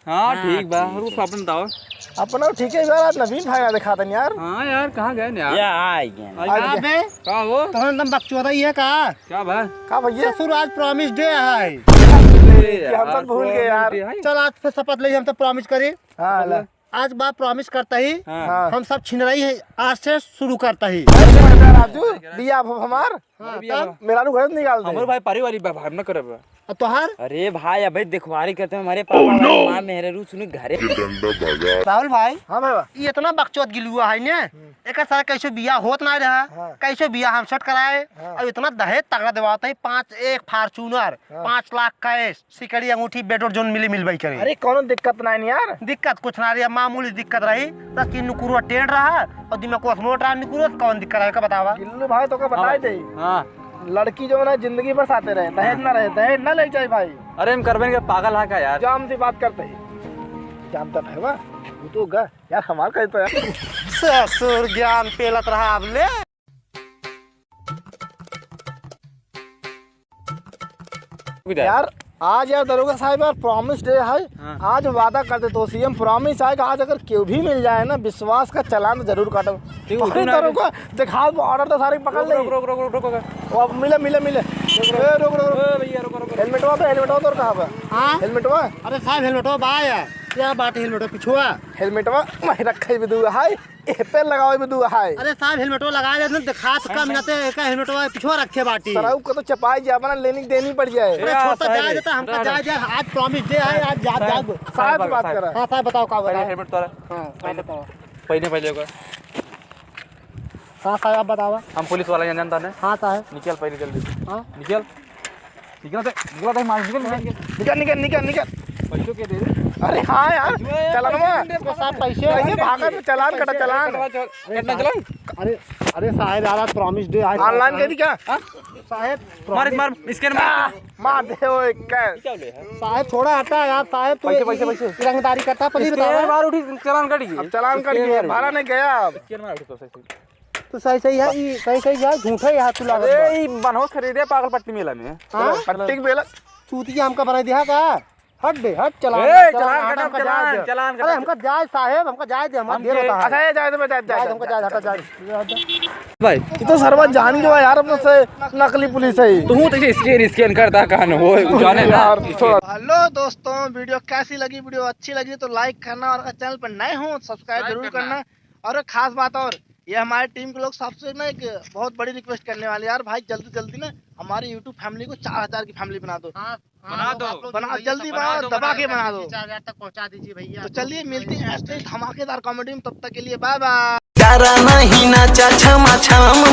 हाँ ठीक बा। रूप अपन बताओ। अपना ठीक है यार, आज नवीन भाई दिखा था यार। हाँ यार कहाँ गए यार? या आ गए आज बे का वो तो एकदम बकचोदा ही है का क्या बा? का भैया ससुर आज प्रॉमिस डे है। हम तो भूल गए यार। चल आज फिर शपथ ले, हम तो प्रॉमिस करी। हाँ ला। आज बात प्रॉमिस करता ही हाँ। हम सब छिन रही है, आज से शुरू करता ही। राजू बिया हमार मेरा घर निकाल दे। हमारे भाई परिवारी भाई न करे बा। तोहार अरे भाई अबे दिखवारी करते हैं हमारे पापा माँ मेरे रू सुनी घरे राहुल भाई। हाँ भाई ये इतना बकचोद गिलुआ है ने, एक सारा कैसे बिया होत ना रहा। कैसे बिया हम सेट कराए और इतना दहेज तगड़ा देवाते है। 5 एक फार्चूनर 5 लाख कैश सिकड़ी अंगूठी बेटोर जोन मिल करे। अरे कौन दिक्कत नहीं यार। दिक्कत कुछ ना रही, मामूली दिक्कत रही। बस की नुकुरवा टेढ़ रहा और दिमाग को मोट रहा। नुकुरवा कौन दिक्कत है का बतावा। गिल्लू भाई तो का बताए दे। हाँ लड़की जो ना जिंदगी भर साथे रहे, दहेज ना रहे, दहेज ना ले जाए भाई। अरे हम करबे के पागल है का यार? जाम से बात करते ही जानता है वा वो तो गा यार हमार कहता यार। ससुर ज्ञान पेलत रहा अब ले। यार आज यार दरोगा साहब यार प्रॉमिस डे है। आज वादा करते तो सीएम प्रॉमिस है कि आज अगर क्यों भी मिल जाए ना विश्वास का चालान तो जरूर काटो। दरोगा दिखा ऑर्डर तो सारे पकड़ ले। रुक रुक रुक रुक। वो मिले रुक भैया रुक। हेलमेट तो कहाँ पर? हाँ हेलमेट अरे साहब हेलमेट बाया क्या बात है। हेलमेट पिछुआ हेलमेट मैं रखे भी दूंगा हाय पे लगाओ भी दूंगा हाय। अरे साहब हेलमेट लगा ले दिखा का मिनते का हेलमेट पिछुआ रखे बाटी। सराउ को तो चपाई जा बना लेनी देनी पड़ जाए। अरे छोटा जाए देता हमका जाए आज प्रॉमिस डे है। आज जा साहब से बात कर। हां साहब बताओ का पहले हेलमेट तोरा। हां पहले बताओ। पहले होगा। हां साहब बतावा। हम पुलिस वाला जानता है। हां साहब निकल पहले जल्दी। हां निकल निकल मार निकल पैसों के दे दे। अरे हाँ यार चलान में साहब पैसे भागा तो चलान कटा चलान। कितना चलान? अरे अरे साहब यार प्रॉमिस डे आज ऑनलाइन कह दी क्या साहब। मार स्कैन मार दे वो एक साहब थोड़ा हटा यार साहब। तो पैसे रंगदारी करता पली बताओ। मार उठी चलान कट गई। अब चलान कट गया भाड़ा नहीं गया। अब स्कैन मार उठी तो सही। तो सही है ये सही है झूठा है हाथ लगा। अरे ये बनहोस खरीदे पागल पट्टी मेला में। हां पट्टी बेला चूतिया हमका बना दिया का। हट दे हट चलान चलान अरे हमका जाए साहब हमका जाए दे। हम देर होता है। अच्छा ये जाए तो जाए हमका जाए हटा जाए भाई ये तो सरवा जान गया यार अपने से नकली पुलिस है। तू तो स्कैन करता कहां वो जाने ना। हेलो दोस्तों वीडियो कैसी लगी? वीडियो अच्छी लगी तो लाइक करना और अगर चैनल पर नए हो सब्सक्राइब जरूर करना। और एक खास बात और ये हमारे टीम के लोग सबसे ना एक बहुत बड़ी रिक्वेस्ट करने वाले यार भाई जल्दी ना हमारी यूट्यूब फैमिली को 4000 की फैमिली बना दो। बना जल्दी बनाओ दबा के बना दो 4000 तक पहुंचा दीजिए भैया। तो चलिए मिलते हैं ऐसे धमाकेदार कॉमेडी में, तब तक के लिए बाय बाय। नहीं ना छमा छम